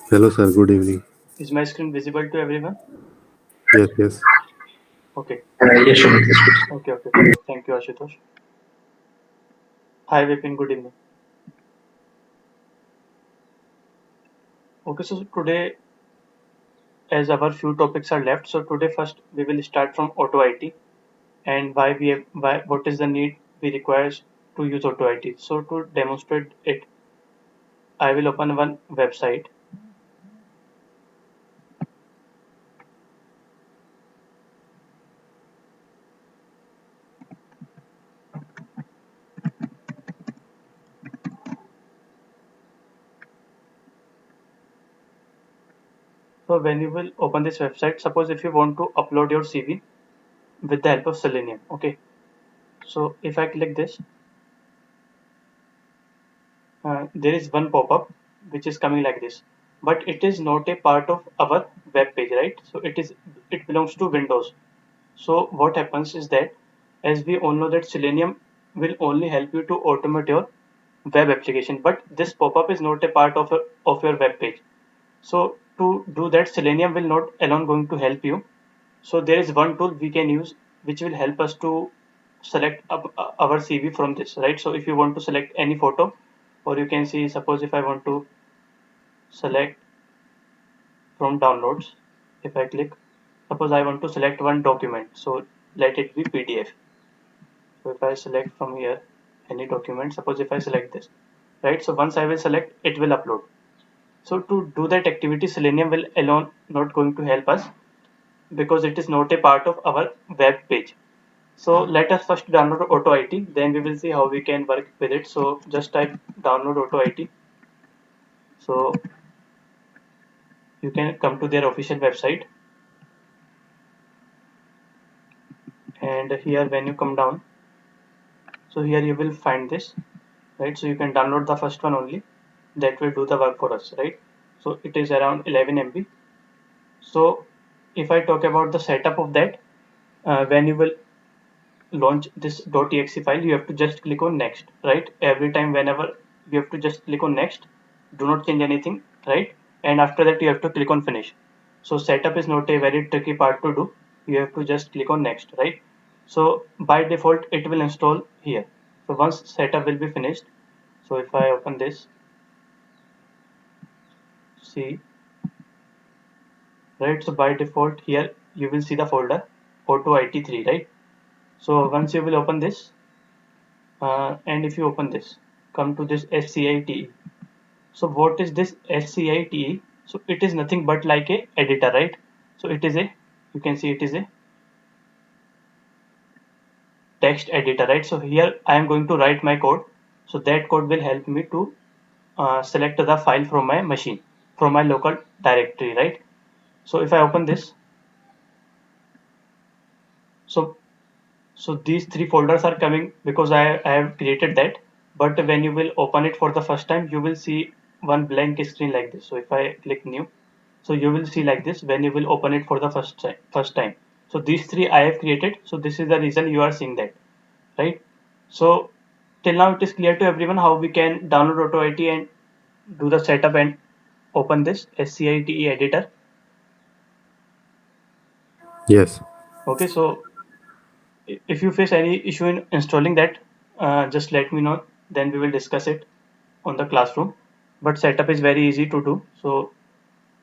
Hello, sir. Good evening. Is my screen visible to everyone? Yes, yes. Okay. Yes, Sumit, yes, please. Okay. Perfect. Thank you, Ashutosh. Hi, Vipin. Good evening. Okay, so today, as our few topics are left, so today first we will start from Auto IT and what is the need we require to use Auto IT. So to demonstrate it, I will open one website. So when you will open this website, suppose if you want to upload your CV with the help of Selenium, okay. So if I click this, there is one pop-up which is coming like this, but it is not a part of our web page, right? So it belongs to Windows. So what happens is that, as we all know, that Selenium will only help you to automate your web application, but this pop-up is not a part of your web page. So to do that, Selenium will not alone going to help you. So there is one tool we can use which will help us to select our CV from this, right? So if you want to select any photo, or you can see, suppose if I want to select from downloads, if I click, suppose I want to select one document, so let it be PDF. So if I select from here any document, suppose if I select this, right? So once I will select, it will upload. So to do that activity, Selenium will alone not going to help us because it is not a part of our web page. So let us first download Auto IT, then we will see how we can work with it. So just type download Auto IT. So you can come to their official website, and here when you come down, so here you will find this, right? So you can download the first one only, that will do the work for us, right? So it is around 11 MB. So if I talk about the setup of that, when you will launch this .exe file, you have to just click on next, right? Every time whenever you have to just click on next, do not change anything, right? And after that you have to click on finish. So setup is not a very tricky part to do. You have to just click on next, right? So by default it will install here. So once setup will be finished, so if I open this, see, right? So by default here you will see the folder Auto IT3, right? So once you will open this, and if you open this, come to this SCITE. So what is this SCITE? So it is nothing but like a editor, right? So it is a, you can see it is a text editor, right? So here I am going to write my code. So that code will help me to select the file from my machine, from my local directory, right? So if I open this, so these three folders are coming because I have created that. But when you will open it for the first time, you will see one blank screen like this. So if I click new, so you will see like this when you will open it for the first time. So these three I have created. So this is the reason you are seeing that, right? So till now it is clear to everyone how we can download Auto IT and do the setup and open this SCITE editor. Yes. Okay, so if you face any issue in installing that, just let me know, then we will discuss it on the classroom. But setup is very easy to do. So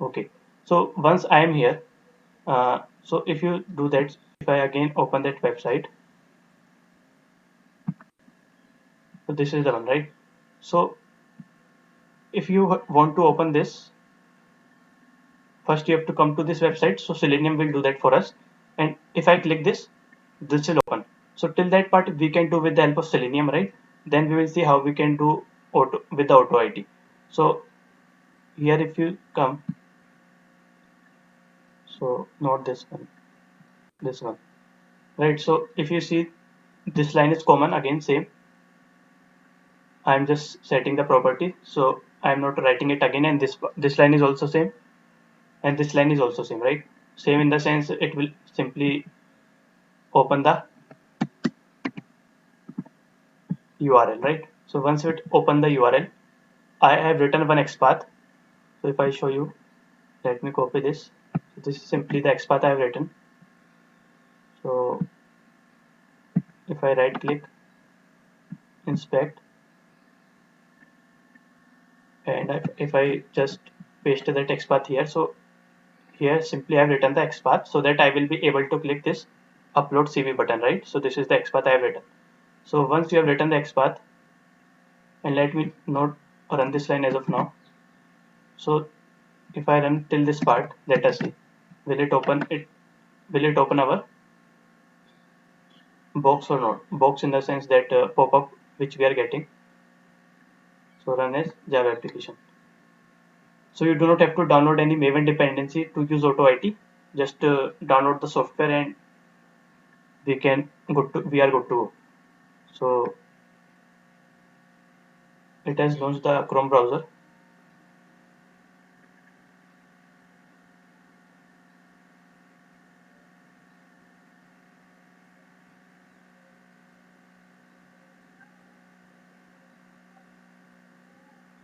okay, so once I am here, so if you do that, if I again open that website, so this is the one, right? So if you want to open this, first you have to come to this website. So Selenium will do that for us, and if I click this, this will open. So till that part we can do with the help of Selenium, right? Then we will see how we can do auto with the Auto IT. So here if you come, so not this one, this one, right? So if you see, this line is common, again same. I'm just setting the property, so I'm not writing it again. And this line is also same, and this line is also same, right? Same in the sense it will simply open the URL, right? So once it open the URL, I have written one XPath. So if I show you, let me copy this. So this is simply the XPath I have written. So if I right click, inspect, and if I just paste the XPath here, so here simply I have written the XPath so that I will be able to click this upload CV button, right? So this is the XPath I have written. So once you have written the XPath, and let me not run this line as of now. So if I run till this part, let us see, will it open it? Will it open our box or not? Box in the sense that pop-up which we are getting. So run as Java application. So you do not have to download any Maven dependency to use AutoIT. Just download the software and we are good to go. So it has launched the Chrome browser.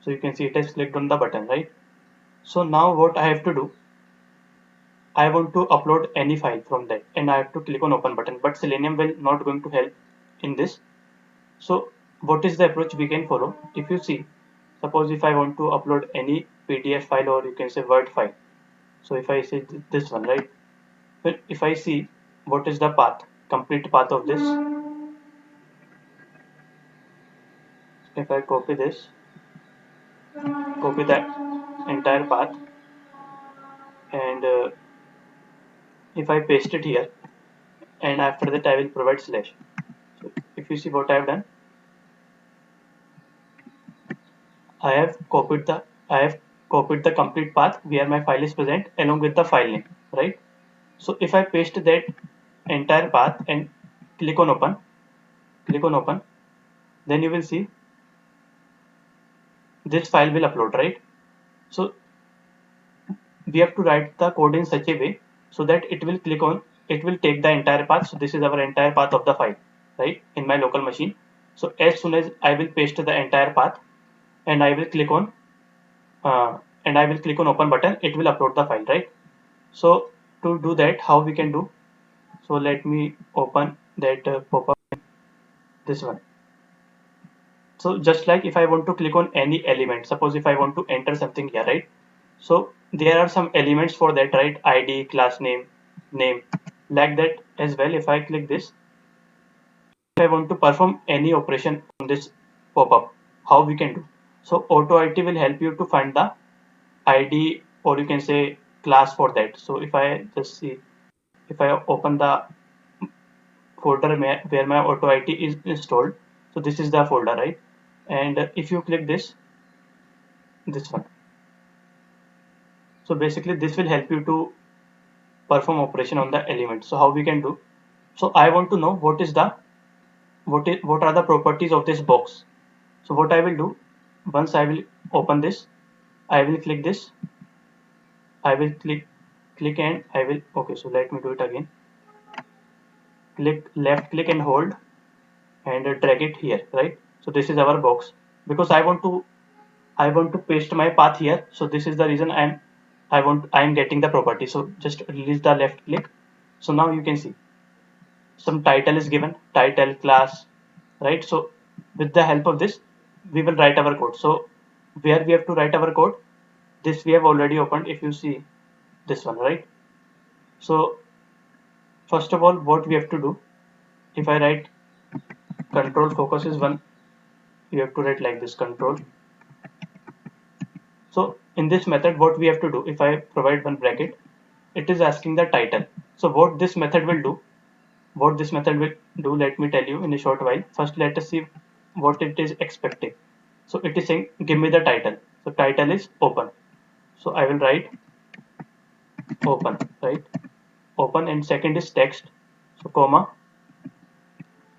So you can see it has clicked on the button, right? So now what I have to do, I want to upload any file from that and I have to click on open button, but Selenium will not going to help in this. So what is the approach we can follow? If you see, suppose if I want to upload any PDF file or you can say Word file. So if I say this one, right? But if I see what is the path, complete path of this, if I copy this, copy that entire path, and if I paste it here, and after that I will provide slash. So if you see what I have done, I have copied the I have copied the complete path where my file is present along with the file name, right? So if I paste that entire path and click on open, then you will see this file will upload, right? So we have to write the code in such a way so that it will take the entire path. So this is our entire path of the file, right, in my local machine. So as soon as I will paste the entire path and I will click on open button, it will upload the file, right? So to do that, how we can do? So let me open that pop-up, this one. So just like if I want to click on any element, suppose if I want to enter something here, right? So there are some elements for that, right? ID, class name, name, like that as well. If I click this, if I want to perform any operation on this pop-up, how we can do? So Auto IT will help you to find the ID or you can say class for that. So if I just see, if I open the folder where my Auto IT is installed, so this is the folder, right? And if you click this one, so basically this will help you to perform operation on the element. So how we can do? So I want to know what are the properties of this box. So what I will do, once I will open this, I will click this, I will click and I will, okay, so let me do it again. Click, left click and hold and drag it here, right? So this is our box, because I want to paste my path here. So this is the reason I am getting the property. So just release the left click. So now you can see some title is given, title, class, right? So with the help of this, we will write our code. So where we have to write our code, this we have already opened. If you see this one, right? So first of all, what we have to do, if I write control focus is one, you have to write like this, control. So in this method, what we have to do, if I provide one bracket, it is asking the title. So what this method will do, let me tell you in a short while. First, let us see what it is expecting. So it is saying, give me the title. So title is open. So I will write open, right? Open, and second is text. So comma.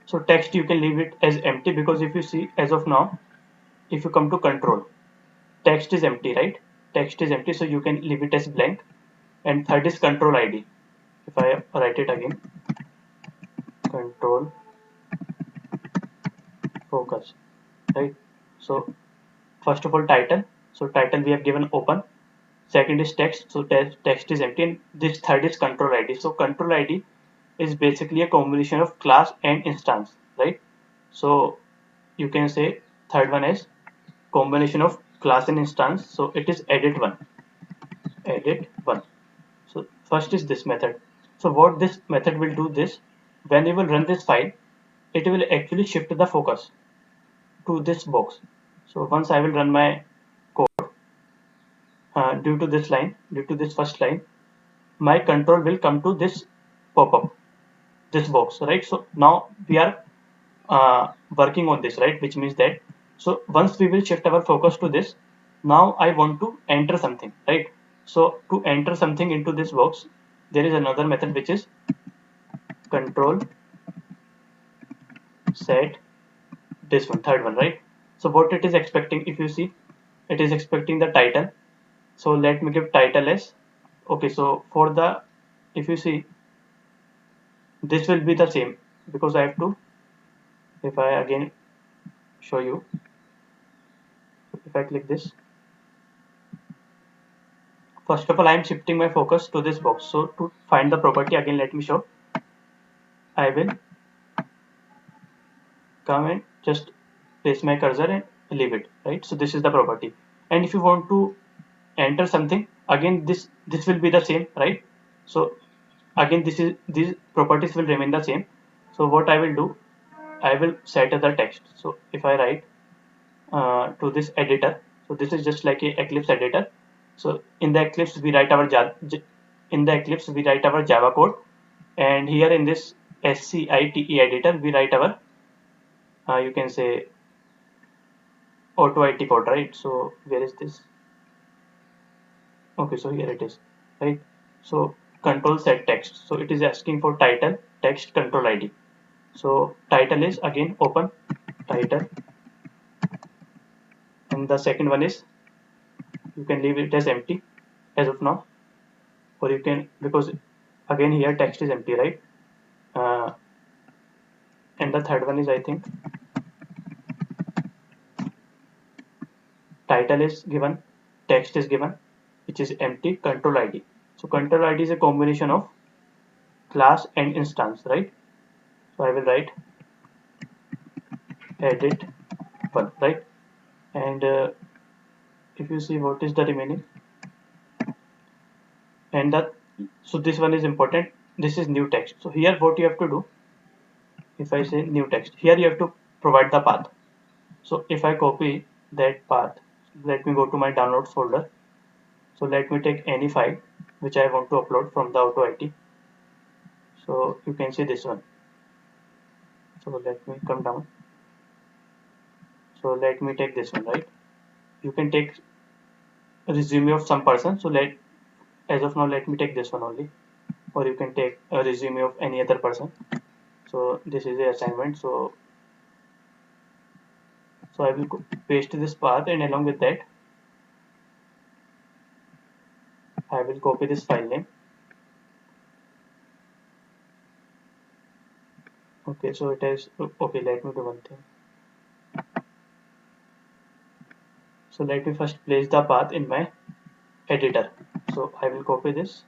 So text you can leave it as empty, because if you see as of now, if you come to control, text is empty, right? Text is empty, so you can leave it as blank. And third is control ID. If I write it again, control focus, right? So first of all, title. So title we have given open. second is text, so text is empty, and this third is control ID. So control ID is basically a combination of class and instance, right? So you can say third one is combination of class and instance, so it is edit one. So first is this method. So what this method will do this, when you will run this file, it will actually shift the focus to this box. So once I will run my code, due to this first line, my control will come to this pop-up, this box, right? So now we are working on this, right? Which means that, so once we will shift our focus to this, now I want to enter something, right? So to enter something into this box, there is another method which is control set this one, third one, right? So what it is expecting, if you see, it is expecting the title. So let me give title as, okay, so for the, if you see, this will be the same, because I have to, if I again show you, if I click this, first of all I am shifting my focus to this box. So to find the property, again let me show, I will come and just place my cursor and leave it, right? So this is the property, and if you want to enter something, again this will be the same, right? So again these properties will remain the same. So what I will do, I will set the text. So if I write to this editor, so this is just like a Eclipse editor. So in the Eclipse we write our Java code, and here in this SCITE editor we write our, you can say, auto IT code, right? So where is this? Okay, so here it is, right? So control set text, so it is asking for title, text, control ID. So title is again open title, and the second one is, you can leave it as empty as of now, or you can, because again here text is empty, right? uh, and the third one is, I think, title is given, text is given, which is empty, control ID. So control ID is a combination of class and instance, right? So I will write edit one, right? And if you see what is the remaining, and that, so this one is important, this is new text. So here what you have to do, if I say new text, here you have to provide the path. So if I copy that path, let me go to my downloads folder. So let me take any file which I want to upload from the auto IT. So you can see this one. So let me come down. So let me take this one, right? You can take a resume of some person. So as of now, let me take this one only, or you can take a resume of any other person. So this is the assignment. So I will paste this path, and along with that I will copy this file name. Okay, so it is okay. Let me do one thing. So let me first place the path in my editor. So I will copy this,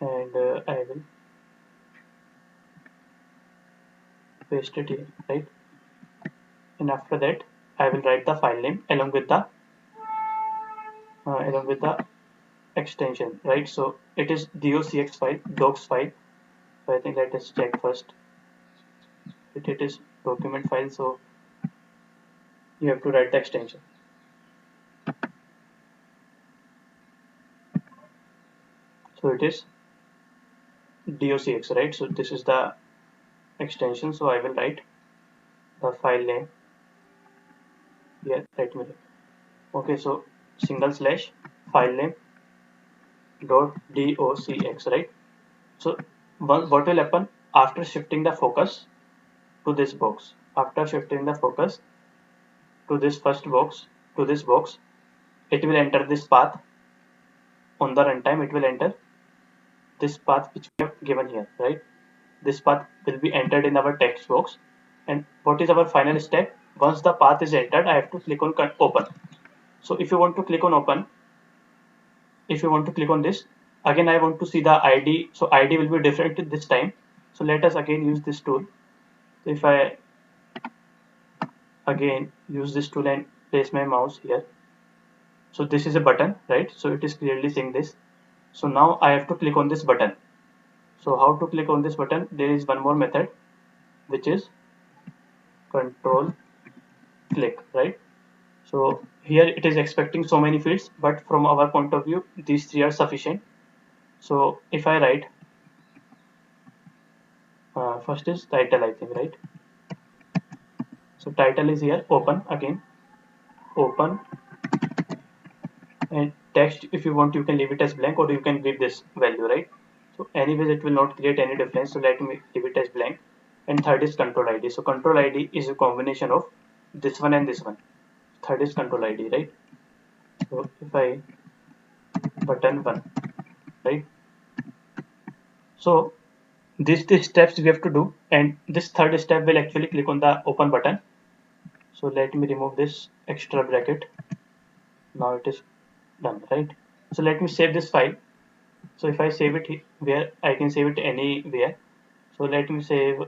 and I will paste it here, right? And after that I will write the file name along with the extension, right? So it is docx file, docs file. So I think let us check first. It is document file, so you have to write the extension. So it is docx, right? So this is the extension. So I will write the file name here. Let me. Okay, so single slash file name dot docx, right? So what will happen after shifting the focus to this box? After shifting the focus to this first box, to this box, it will enter this path. On the runtime, it will enter this path which we have given here, right? This path will be entered in our text box. And what is our final step? Once the path is entered, I have to click on open. So if you want to click on open, if you want to click on this, again I want to see the ID, so ID will be different this time. So let us again use this tool. So if I again use this tool and place my mouse here, so this is a button, right? So it is clearly saying this. So now I have to click on this button. So how to click on this button? There is one more method, which is control click, right? So here it is expecting so many fields, but from our point of view, these three are sufficient. So if I write, first is title, I think, right? So title is here, open again, open, and text, if you want, you can leave it as blank or you can give this value, right? So anyways, it will not create any difference. So let me leave it as blank. And third is control ID. So control ID is a combination of this one and this one. Third is control ID, right? So if I button one, right? So these three steps we have to do, and this third step will actually click on the open button. So let me remove this extra bracket. Now it is done, right? So let me save this file. So if I save it where I can save it anywhere. So let me save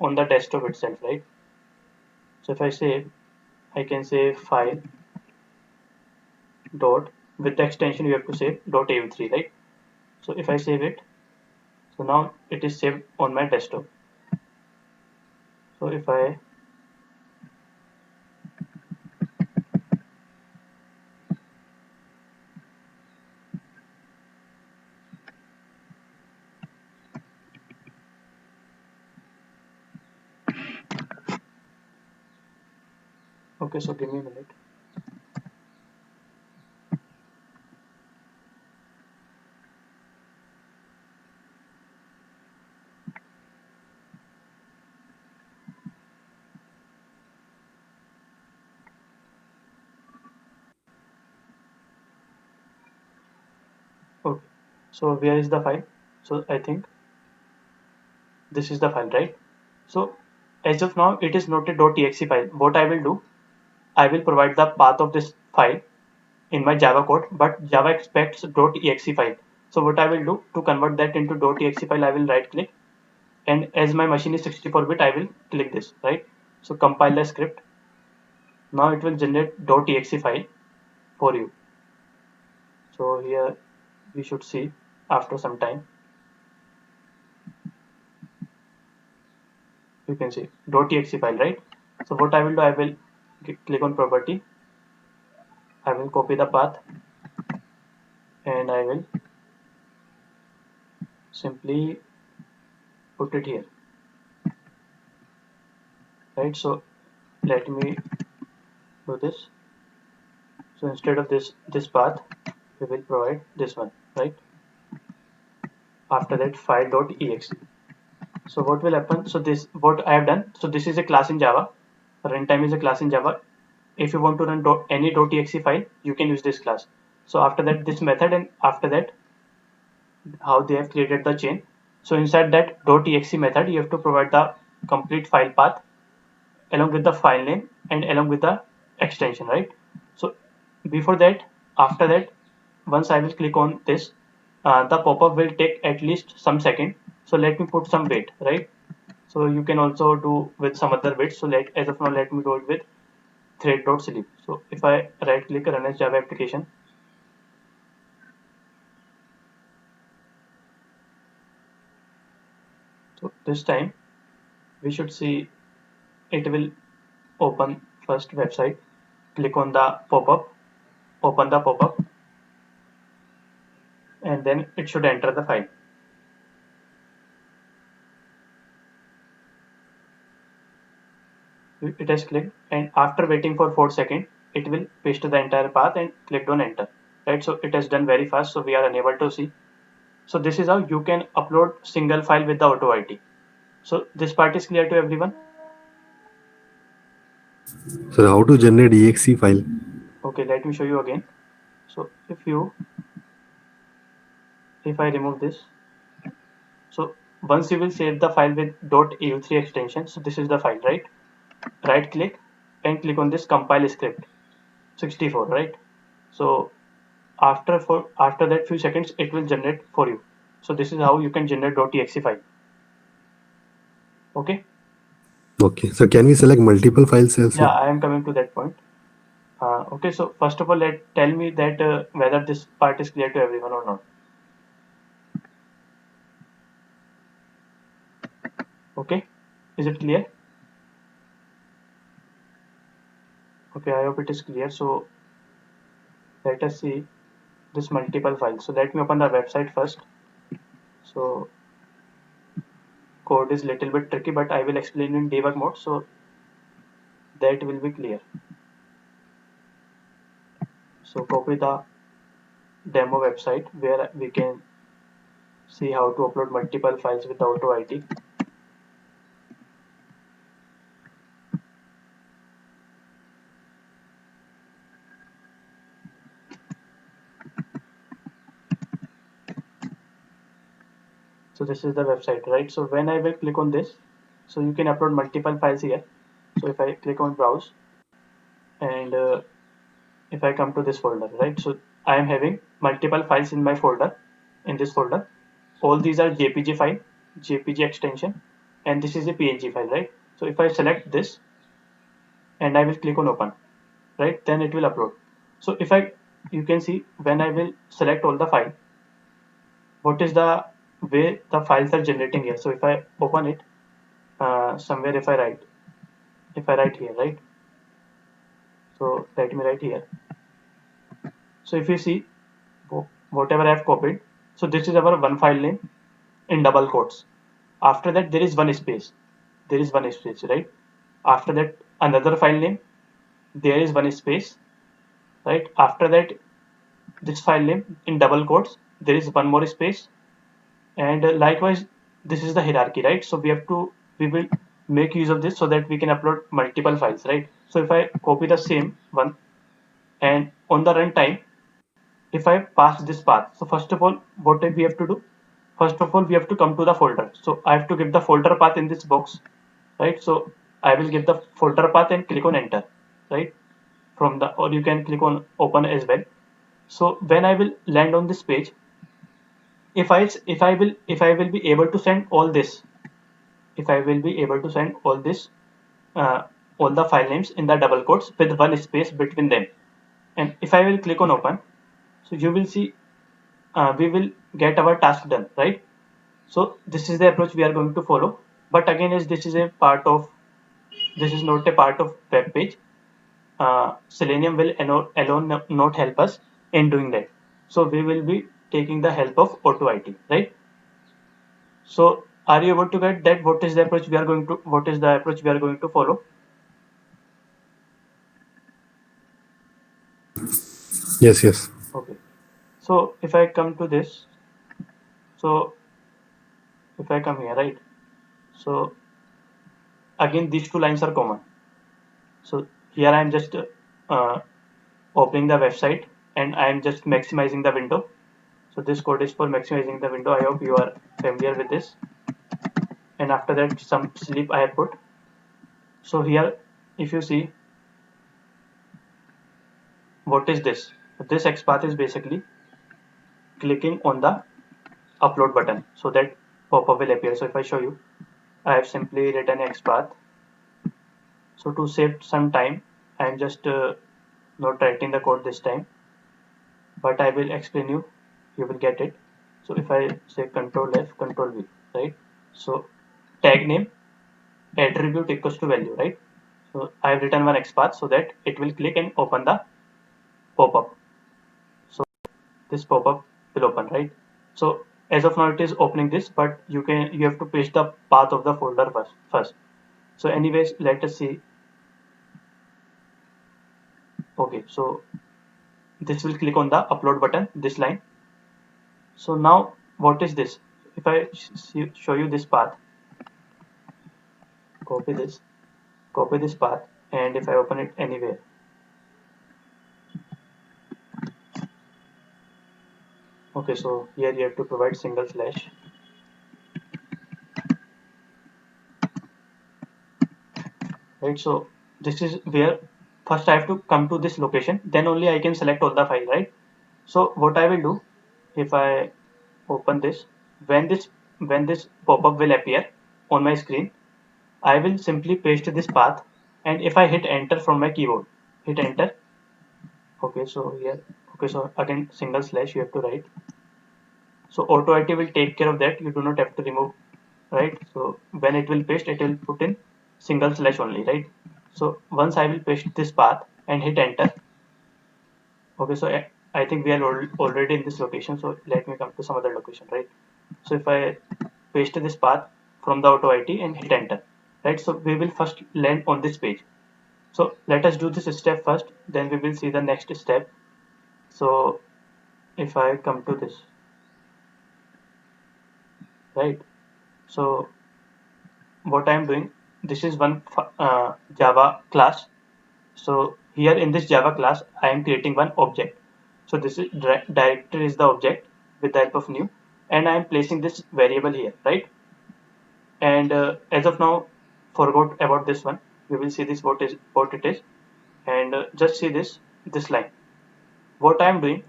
on the desktop itself, right? So if I save, I can save file dot, with the extension you have to save dot .av3, right? So if I save it, so now it is saved on my desktop. So if I okay, so give me a minute. Okay, so where is the file? So I think this is the file, right? So as of now, it is not a .exe file. What I will do, I will provide the path of this file in my Java code, but Java expects .exe file. So what I will do to convert that into .exe file, I will right click, and as my machine is 64-bit, I will click this, right? So compile the script. Now it will generate .exe file for you. So here we should see after some time, you can see .exe file, right? So what I will do, I will click on property, I will copy the path, and I will simply put it here, right? So let me do this. So instead of this path, we will provide this one, right? After that, file.exe. So what will happen? So this, what I have done, so this is a class in Java. Runtime is a class in Java. If you want to run any .exe file, you can use this class. So after that, this method, and after that, how they have created the chain. So inside that .exe method, you have to provide the complete file path along with the file name and along with the extension, right? So before that, after that, once I will click on this, the pop-up will take at least some second. So let me put some wait, right? So you can also do with some other bits. So as of now, let me do it with thread.sleep. So if I right click run as Java application, so this time we should see it will open first website, click on the pop-up, open the pop-up, and then it should enter the file. It has clicked, and after waiting for 4 seconds, it will paste the entire path and clicked on enter, right? So it has done very fast, so we are unable to see. So this is how you can upload single file with the auto IT. So this part is clear to everyone? So how to generate exe file? Okay, let me show you again. So if I remove this, so once you will save the file with .eu3 extension, so this is the file, right? Right click and click on this compile script 64, right? So after that few seconds it will generate for you. So this is how you can generate .exe file. Okay. Okay. So can we select multiple files Yeah, also? I am coming to that point. Okay, so first of all, tell me that whether this part is clear to everyone or not. Okay, is it clear? Okay, I hope it is clear. So let us see this multiple files. So let me open the website first. So code is little bit tricky, but I will explain in debug mode so that will be clear. So copy the demo website where we can see how to upload multiple files with AutoIT. So this is the website, right? So when I will click on this, so you can upload multiple files here. So if I click on browse and if I come to this folder, right? So I am having multiple files in my folder, in this folder. All these are JPG file, JPG extension, and this is a PNG file, right? So if I select this and I will click on open, right? Then it will upload. So if you can see when I will select all the file, what is the way the files are generating here. So if I open it, somewhere if I write here, right? So let me write here. So if you see whatever I have copied, so this is our one file name in double quotes. After that there is one space. There is one space, right? After that another file name, there is one space, right? After that this file name in double quotes, there is one more space, and likewise this is the hierarchy, right? So we will make use of this so that we can upload multiple files, right? So if I copy the same one and on the runtime if I pass this path, so first of all, what we have to do? First of all, we have to come to the folder. So I have to give the folder path in this box, right? So I will give the folder path and click on enter, right? From the, or you can click on open as well. So when I will land on this page, if I will be able to send all this, if I will be able to send all this, uh, all the file names in the double quotes with one space between them, and if I will click on open, so you will see we will get our task done, right? So this is the approach we are going to follow, but again as this is a part of, this is not a part of web page, Selenium will alone not help us in doing that, so we will be taking the help of AutoIT, right? So are you able to get that what is the approach we are going to, what is the approach we are going to follow? Yes, yes. Okay, so if I come to this, so if I come here, right? So again these two lines are common. So here I am just opening the website and I am just maximizing the window. So this code is for maximizing the window. I hope you are familiar with this. And after that some sleep I have put. So here if you see what is this? This XPath is basically clicking on the upload button so that pop-up will appear. So if I show you, I have simply written XPath. So to save some time, I am just not writing the code this time, but I will explain you. You will get it. So if I say Control F, Control V, right? So tag name attribute equals to value, right? So I have written one XPath so that it will click and open the pop-up. So this pop-up will open, right? So as of now it is opening this, but you have to paste the path of the folder first. So anyways, let us see. Okay, so this will click on the upload button, this line. So now what is this? If I show you this path, copy this, copy this path, and if I open it anywhere, okay, so here you have to provide single slash, right? So this is where first I have to come to this location, then only I can select all the file, right? So what I will do, if I open this, when this pop-up will appear on my screen, I will simply paste this path, and if I hit enter from my keyboard, hit enter. Okay, so here, okay, so again single slash you have to write. So auto IT will take care of that. You do not have to remove, right? So when it will paste, it will put in single slash only, right? So once I will paste this path and hit enter. Okay, so I think we are already in this location. So let me come to some other location, right? So if I paste this path from the auto IT and hit enter, right? So we will first land on this page. So let us do this step first, then we will see the next step. So if I come to this, right? So what I am doing, this is one Java class. So here in this Java class, I am creating one object. So this is directory is the object with the help of new, and I am placing this variable here, right? And as of now, forgot about this one. We will see this what it is, and just see this line. What I am doing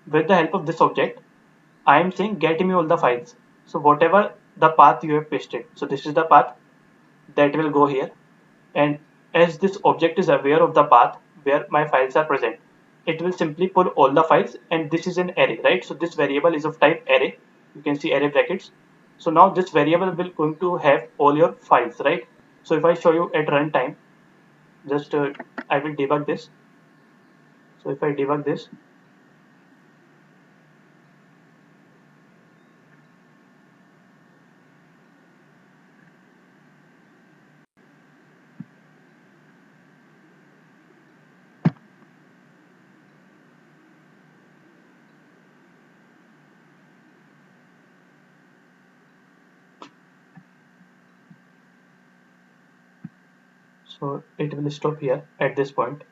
with the help of this object, I am saying get me all the files. So whatever the path you have pasted, so this is the path that will go here, and as this object is aware of the path where my files are present, it will simply pull all the files, and this is an array, right? So this variable is of type array. You can see array brackets. So now this variable will going to have all your files, right? So if I show you at runtime, just I will debug this. So if I debug this, so it will stop here at this point.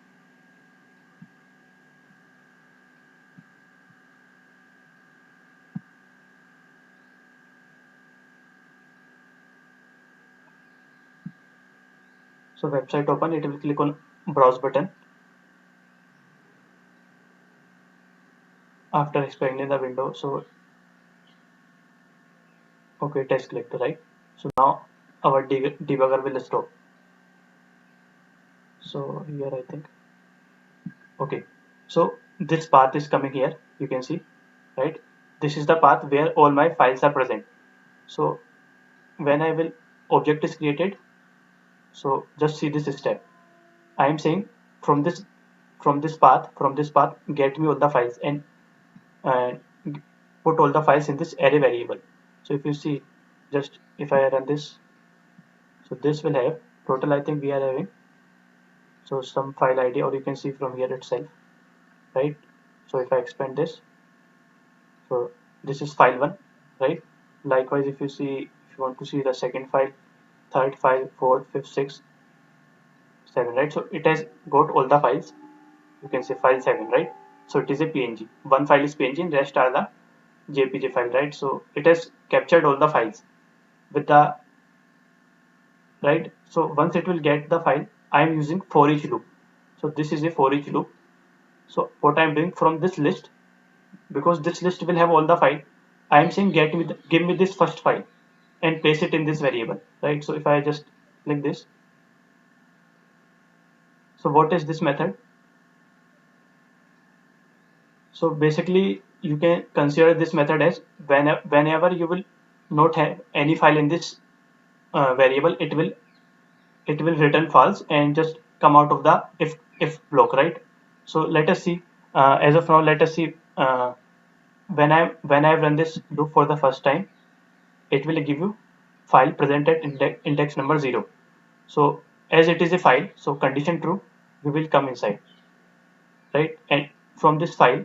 So website open, it will click on browse button after expanding the window. So okay, test clicked, right? So now our debugger will stop. So here I think, okay, so this path is coming here, you can see, right? This is the path where all my files are present. So when I will object is created, so just see this step. I am saying from this path get me all the files, and uh, put all the files in this array variable. So if you see, just if I run this, so this will have total, I think we are having, so some file ID, or you can see from here itself, right? So if I expand this, so this is file 1, right? Likewise, if you see, if you want to see the second file, third file, fourth, fifth, sixth, 7, right? So it has got all the files. You can say file 7, right? So it is a PNG. One file is PNG and rest are the JPG file, right? So it has captured all the files with the, right? So once it will get the file, I am using for each loop. So this is a for each loop. So what I am doing from this list, because this list will have all the file, I am saying give me this first file and place it in this variable, right? So if I just like this, so what is this method? So basically you can consider this method as whenever you will not have any file in this variable, it will return false and just come out of the if block, right? So let us see, as of now let us see, when I run this loop for the first time, it will give you file present at index number 0. So as it is a file, so condition true, we will come inside, right? And from this file,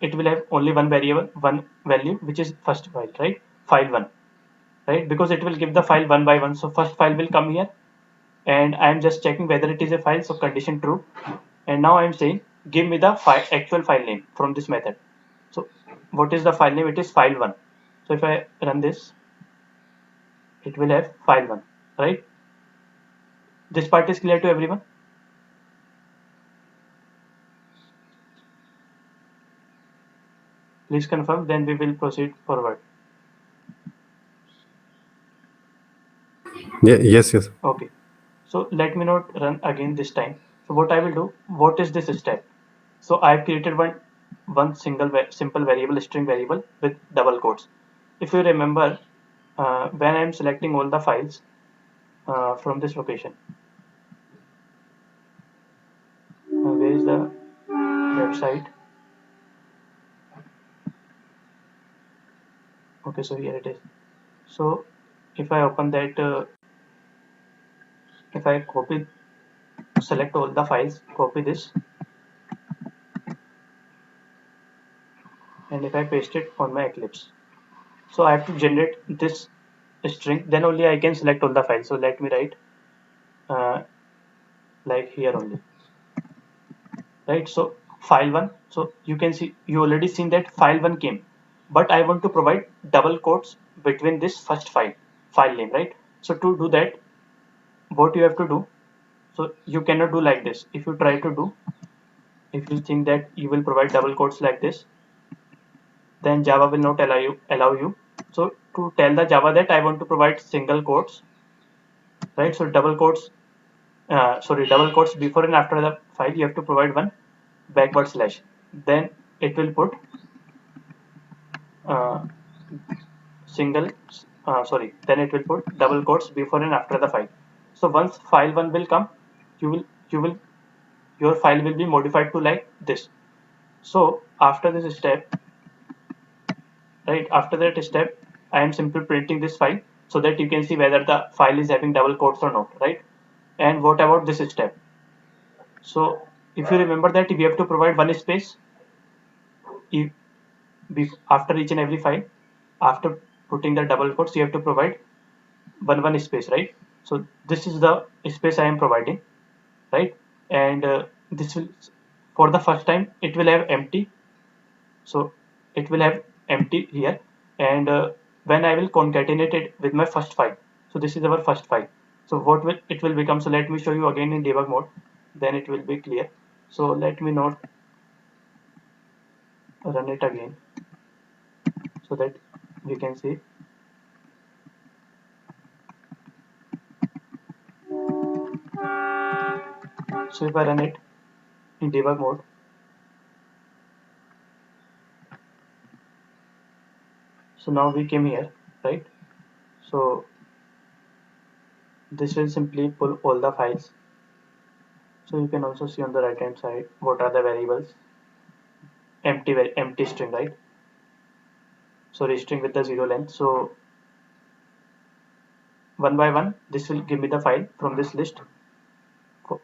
it will have only one variable, one value, which is first file, right? File 1, right? Because it will give the file one by one. So first file will come here, and I am just checking whether it is a file, so condition true. And now I am saying give me the actual file name from this method. So what is the file name? It is file 1. So if I run this, it will have file 1, right? This part is clear to everyone? Please confirm, then we will proceed forward. Yeah, yes, yes. Okay. So let me not run again this time. So what I will do, what is this step? So I've created one single simple variable, string variable with double quotes. If you remember, when I'm selecting all the files from this location, where is the website? Okay, so here it is. So if I open that, if I select all the files, copy this, and if I paste it on my Eclipse, so I have to generate this string, then only I can select all the files. So let me write uh, like here only, right? So file1, so you can see, you already seen that file1 came, but I want to provide double quotes between this first file name, right? So to do that, what you have to do, so you cannot do like this. If you try to do, if you think that you will provide double quotes like this, then Java will not allow you. So to tell the Java that I want to provide single quotes, right? So double quotes before and after the file, you have to provide one backward slash. Then it will put uh, single, then it will put double quotes before and after the file. So once file one will come, you will your file will be modified to like this. So after this step, right, after that step, I am simply printing this file so that you can see whether the file is having double quotes or not, right? And what about this step? So if you remember that we have to provide one space if, after each and every file, after putting the double quotes, you have to provide one space, right? So this is the space I am providing, right? And this will, for the first time, it will have empty. So it will have empty here, and when I will concatenate it with my first file, so this is our first file. So what will it will become? So let me show you again in debug mode, then it will be clear. So let me not run it again so that we can see. So if I run it in debug mode, so now we came here, right? So this will simply pull all the files. So you can also see on the right hand side what are the variables. Empty string, right? So string with the zero length. So one by one, this will give me the file from this list.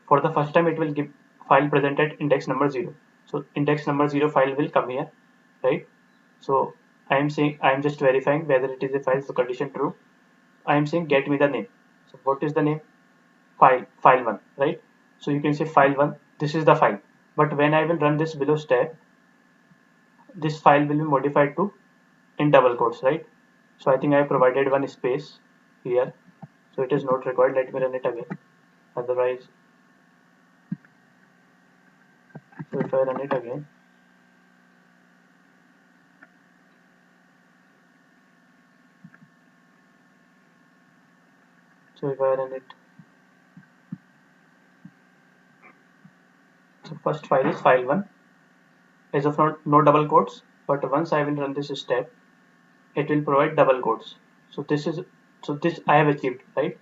For the first time, it will give file present at index number 0. So index number 0 file will come here, right? So I am saying, I am just verifying whether it is a file. So condition true. I am saying get me the name. So what is the name? File1, right? So you can say file1, this is the file. But when I will run this below step, this file will be modified to in double quotes, right? So I think I provided one space here, so it is not required. Let me run it again. Otherwise, so if I run it again, so if I run it, so first file is file1. As of now, no double quotes, but once I will run this step, it will provide double quotes. So this I have achieved, right?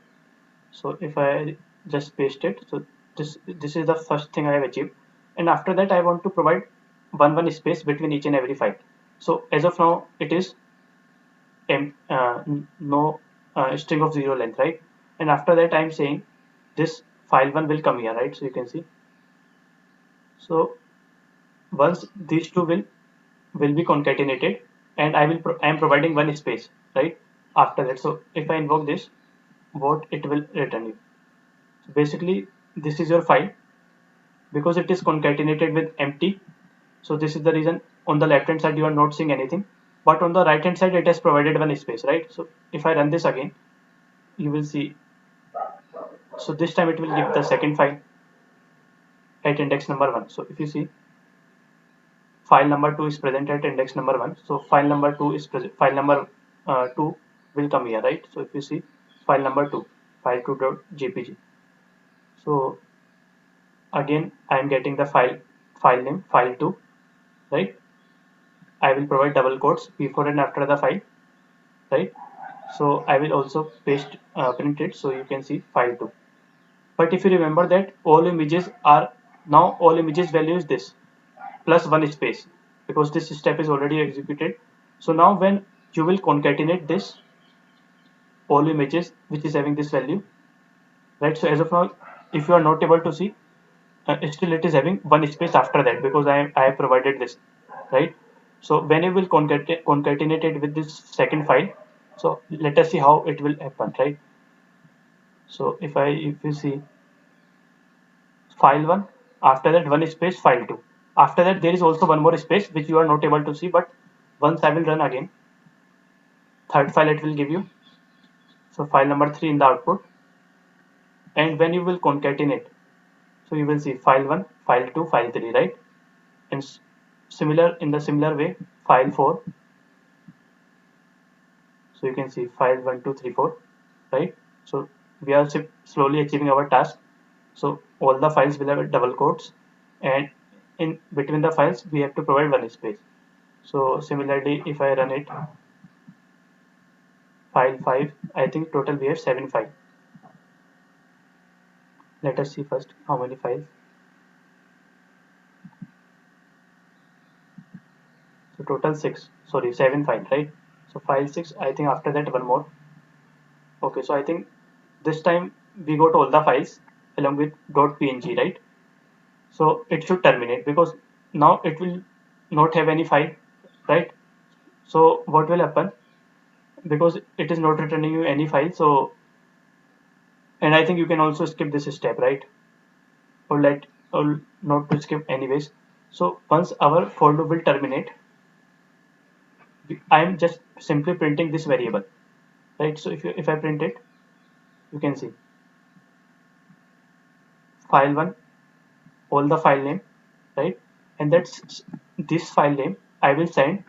So if I just paste it, so this is the first thing I have achieved, and after that I want to provide one space between each and every file. So as of now, it is no string of zero length, right? And after that, I'm saying this file1 will come here, right? So you can see. So once these two will be concatenated, and I am providing one space, right? After that, so if I invoke this, what it will return you. So basically, this is your file because it is concatenated with empty. So this is the reason on the left hand side you are not seeing anything, but on the right hand side it has provided one space, right? So if I run this again, you will see. So this time it will give the second file at index number 1. So if you see, file number 2 is present at index number 1, so file number 2 is present, file number 2 will come here, right? So if you see file number 2, file2.jpg, so again I am getting the file name file2, right? I will provide double quotes before and after the file, right? So I will also paste print it so you can see file2. But if you remember that all images are now all images value is this plus one space, because this step is already executed. So now when you will concatenate this all images which is having this value, right? So as of now, if you are not able to see, still it is having one space after that because I have provided this, right? So when you will concatenate it with this second file, so let us see how it will happen, right? So if you see file 1, after that one space file 2, after that there is also one more space which you are not able to see, but once I will run again, third file it will give you, so file number 3 in the output. And when you will concatenate, so you will see file 1, file 2, file 3, right? And in the similar way file 4, so you can see file 1 2 3 4, right? So we are slowly achieving our task. So all the files will have double quotes, and in between the files we have to provide one space. So similarly, if I run it, file 5, I think total we have 7 files. Let us see first how many files. So total 6, sorry 7 files, right? So file 6, I think after that one more. Okay, so I think this time we got all the files along with .png, right? So it should terminate because now it will not have any file, right? So what will happen, because it is not returning you any file, so and I think you can also skip this step, right? Or not to skip anyways. So once our for loop will terminate, I am just simply printing this variable, right? So if I print it, you can see file 1, all the file name, right? And that's this file name I will send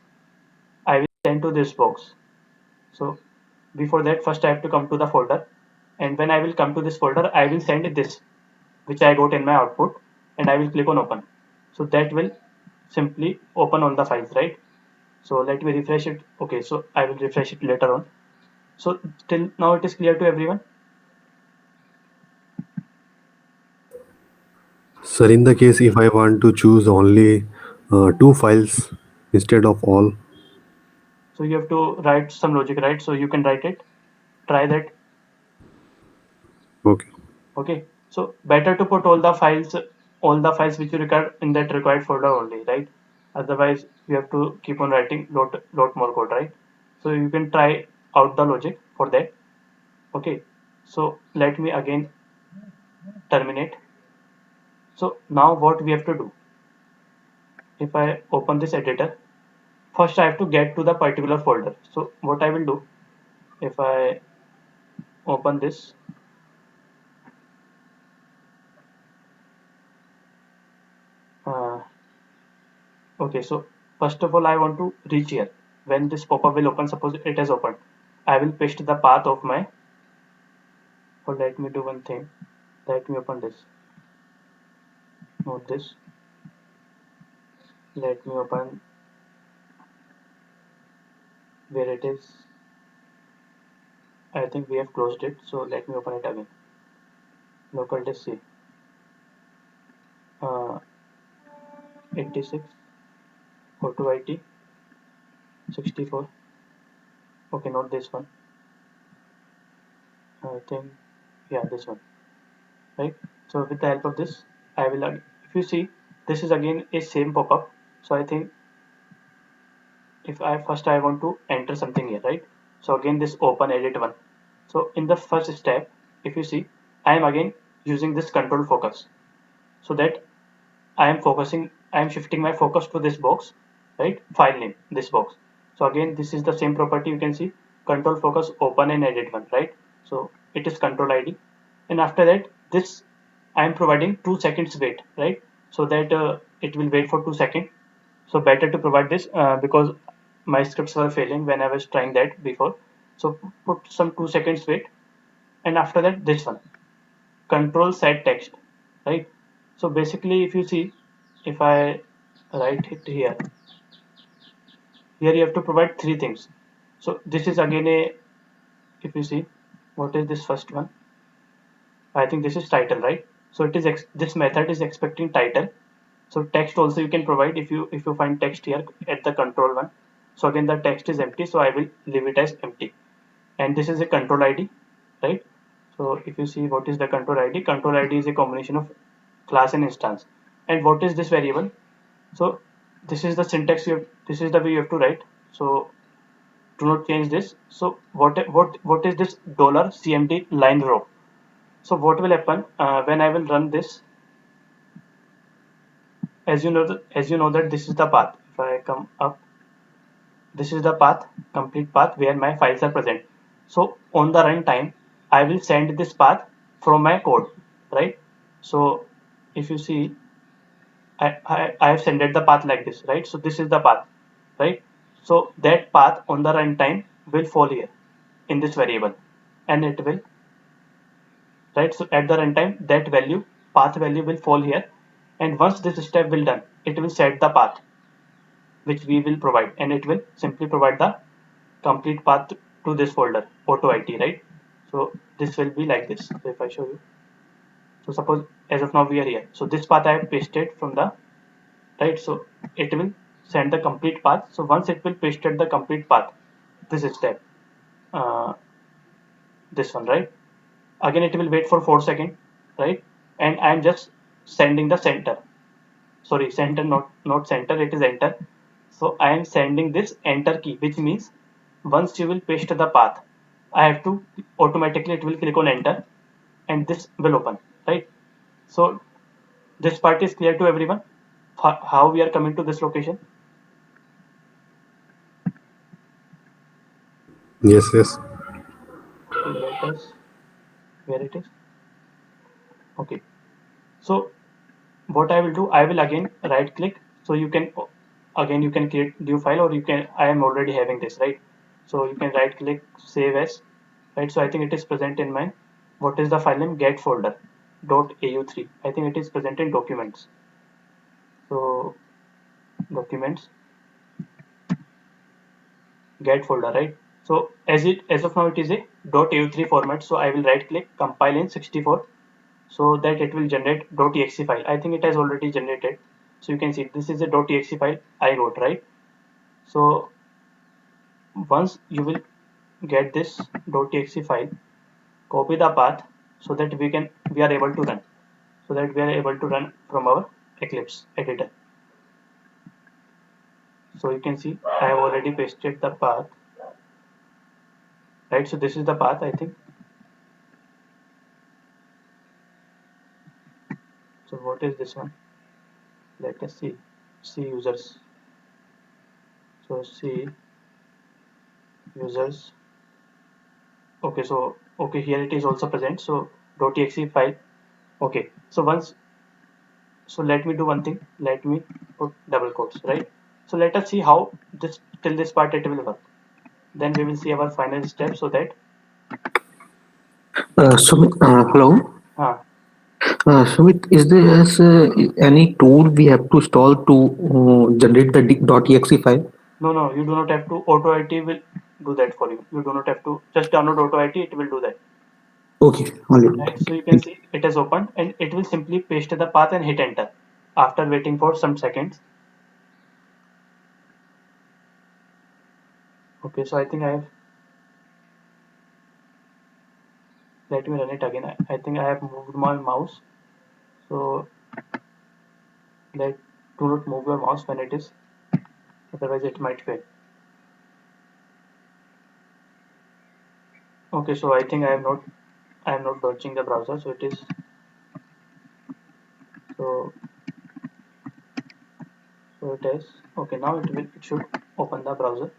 to this box. So before that, first I have to come to the folder, and when I will come to this folder, I will send this which I got in my output, and I will click on open. So that will simply open all the files, right? So let me refresh it. Okay, so I will refresh it later on. So till now it is clear to everyone. Sir, in the case if I want to choose only two files instead of all. So you have to write some logic, right? So you can write it. Try that. Okay. Okay. So better to put all the files which you require in that required folder only, right? Otherwise, you have to keep on writing lot more code, right? So you can try out the logic for that. Okay. So let me again terminate. So now what we have to do? If I open this editor, first I have to get to the particular folder. So what I will do, if I open this, uh, okay, so first of all I want to reach here. When this pop-up will open, suppose it has opened, I will paste the path of my, or let me do one thing, let me open this, not this, let me open where it is. I think we have closed it, so let me open it again. Local disk C, uh, 86 auto IT 64. Okay, not this one, I think, yeah, this one, right? So with the help of this, I will, if you see, this is again a same pop-up. So I think if I first I want to enter something here, right? So again this open edit one. So in the first step, if you see, I am again using this control focus, so that I am shifting my focus to this box, right? File name, this box. So again, this is the same property, you can see control focus open and edit one, right? So it is control ID. And after that, this I am providing 2 seconds wait, right? So that it will wait for 2 seconds. So better to provide this because my scripts were failing when I was trying that before. So put some 2 seconds wait, and after that this one, control set text, right? So basically, if you see, if I write it here, here you have to provide three things. So this is again a, if you see, what is this first one? I think this is title, right? So it is this method is expecting title. So text also you can provide if you find text here at the control one. So again the text is empty, so I will leave it as empty. And this is a control ID, right? So if you see what is the control ID is a combination of class and instance. And what is this variable? So this is the syntax this is the way you have to write. So do not change this. So what is this dollar $CMD line row? So what will happen when I will run this? As you know that this is the path. If I come up, this is the path, complete path where my files are present. So on the runtime, I will send this path from my code, right? So if you see, I have sent the path like this, right? So this is the path, right? So that path on the runtime will fall here in this variable, and it will, right? So at the runtime, that value, path value will fall here, and once this step will done, it will set the path which we will provide, and it will simply provide the complete path to this folder auto it, right? So this will be like this. So if I show you, so suppose as of now we are here, so this path I have pasted from the right, so it will send the complete path. So once it will pasted the complete path, this step, uh, this one, right? Again it will wait for 4 seconds, right? And I'm just sending the center, sorry, center, not center, it is enter. So I am sending this enter key, which means once you will paste the path, I have to automatically, it will click on enter, and this will open, right? So this part is clear to everyone, how we are coming to this location. Yes, yes. Okay, let us, where it is. Okay, so what I will do, I will again right click, so you can, again you can create new file, or you can, I am already having this, right? So you can right click, save as, right? So I think it is present in my, what is the file name, get folder .au3. I think it is present in documents. So documents, get folder, right? So as of now it is a .au3 format, so I will right click, compile in 64, so that it will generate .exe file. I think it has already generated. So you can see this is a .exe file I wrote, right? So once you will get this .exe file, copy the path, so that we are able to run, so that we are able to run from our Eclipse editor. So you can see I have already pasted the path, right? So this is the path, I think. So what is this one? Let us see users. So see users. Okay, so okay, here it is also present. So .exe file. Okay, so once, so let me do one thing, let me put double quotes, right? So let us see how this, till this part it will work, then we will see our final step, so that Sumit, hello. uh, Sumit, is there any tool we have to install to generate the .exe file? no, you do not have to, auto it will do that for you. You do not have to, just download auto it will do that, Okay, all right? right. So you can see it has opened, and it will simply paste the path and hit enter after waiting for some seconds. Okay, so I think I have, let me run it again. I think I have moved my mouse. So let, do not move your mouse when it is, otherwise it might fail. Okay, so I am not launching the browser, so it is, so it is okay. Now it should open the browser.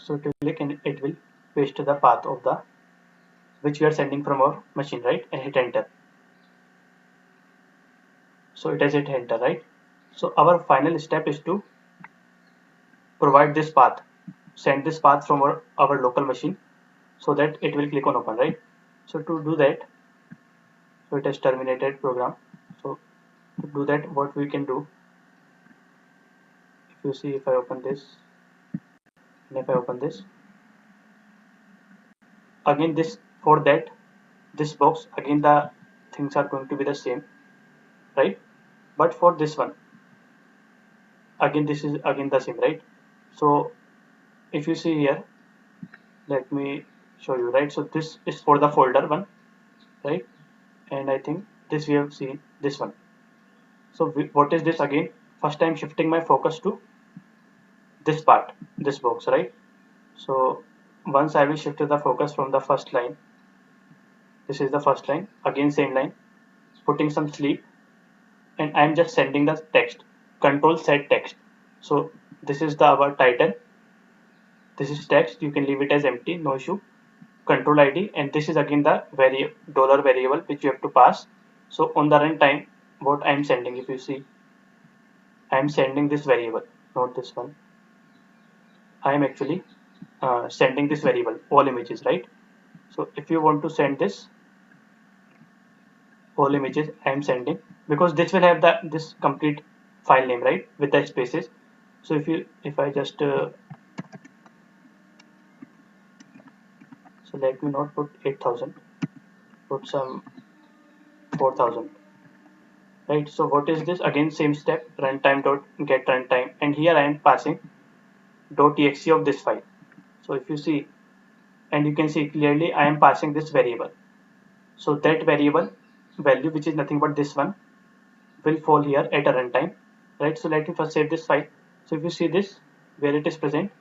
So to click and it will paste the path of the which we are sending from our machine, right? And hit enter. So it has hit enter, right? So our final step is to provide this path, send this path from our local machine so that it will click on open, right? So to do that, so it has terminated program. So to do that, what we can do, if you see, if I open this and if I open this again, this for that this box again, the things are going to be the same, right? But for this one again, this is again the same, right? So if you see here, let me show you, right? So this is for the folder one, right? And I think this we have seen this one. So what is this again? First I'm shifting my focus to this part, this box, right? So once I will shift the focus from the first line, this is the first line, again same line, putting some sleep, and I'm just sending the text, control set text. So this is the our title, this is text, you can leave it as empty, no issue. Control ID, and this is again the dollar variable which you have to pass. So on the runtime, what I'm sending, if you see, I'm sending this variable, not this one. I am actually sending this variable, all images, right? So if you want to send this all images, I am sending, because this will have the this complete file name, right, with the spaces. So if I just so let me not put 8000, put some 4000, right? So what is this again? Same step, runtime dot get runtime, and here I am passing .exe of this file. So if you see, and you can see clearly I am passing this variable. So that variable value, which is nothing but this one, will fall here at a runtime, right? So let me first save this file. So if you see this where it is present,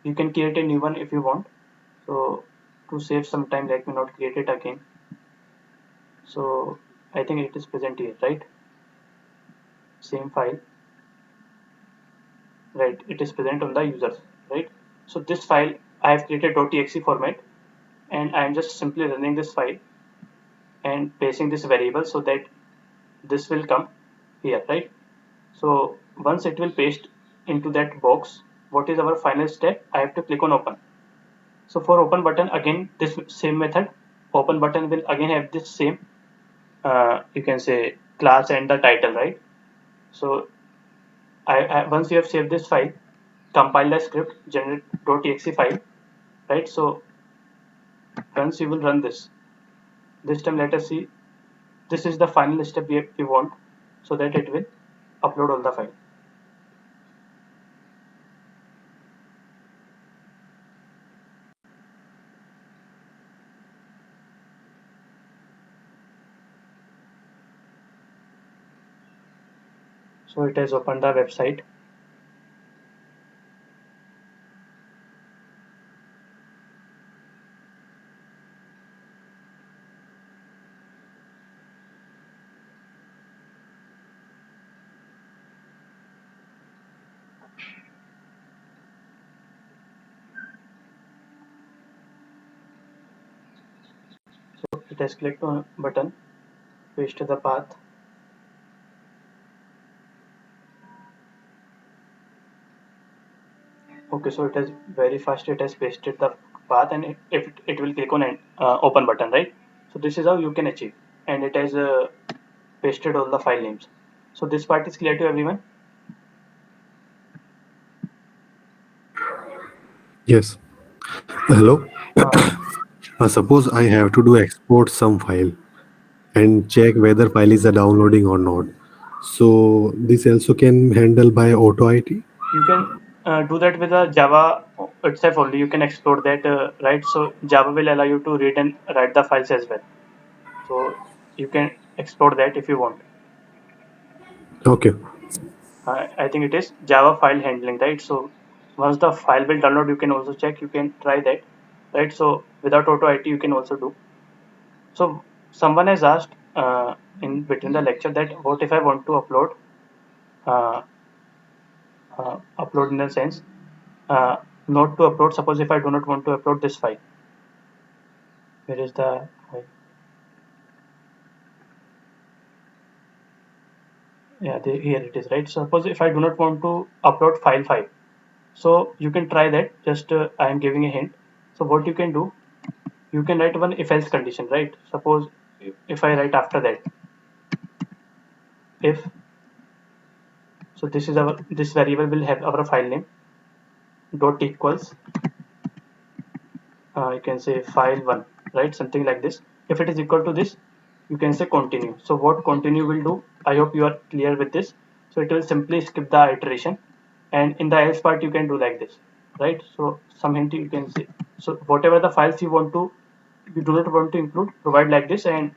you can create a new one if you want. So to save some time, let me not create it again. So I think it is present here, right? Same file, right? It is present on the users, right? So this file I have created .exe format, and I am just simply running this file and placing this variable so that this will come here, right? So once it will paste into that box, what is our final step? I have to click on open. So for open button, again this same method, open button will again have this same you can say class and the title, right? So once you have saved this file, compile the script, generate .exe file, right? So once you will run this time, let us see, this is the final step we want, so that it will upload all the file. So it has opened the website. So it has clicked on button, paste the path. Okay, so it has very fast, it has pasted the path, and it will click on open button, right? So this is how you can achieve, and it has pasted all the file names. So this part is clear to everyone. Yes. Hello. uh, Suppose I have to do export some file and check whether file is downloading or not. So this also can handle by auto IT. you can do that with a Java itself only. You can explore that, right? So Java will allow you to read and write the files as well. So you can explore that if you want. Okay. I think it is Java file handling, right? So once the file will download, you can also check. You can try that, right? So without auto IT, you can also do. So someone has asked in between the lecture that what if I want to uh, upload in the sense, uh, not to upload. Suppose if I do not want to upload this file, where is the file? Yeah, here it is, right? Suppose if I do not want to upload file 5, so you can try that. Just I am giving a hint. So what you can do, you can write one if else condition, right? Suppose if I write after that, if, so this is our, this variable will have our file name dot equals, you can say file 1, right? Something like this. If it is equal to this, you can say continue. So what continue will do, I hope you are clear with this. So it will simply skip the iteration, and in the else part you can do like this, right? So some hint you can say, so whatever the files you want to, you do not want to include, provide like this and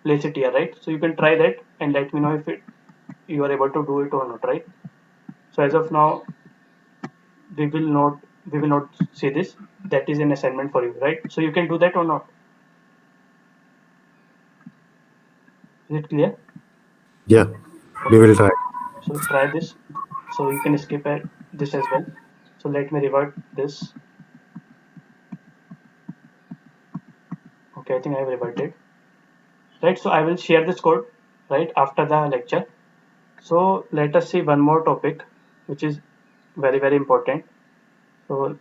place it here, right? So you can try that and let me know if it, you are able to do it or not, right? So as of now, we will not, we will not see this. That is an assignment for you, right? So you can do that or not. Is it clear? Yeah, we Okay. will try. So try this. So you can skip at this as well. So let me revert this. Okay, I think I have reverted. Right. So I will share this code right after the lecture. So let us see one more topic, which is very important. So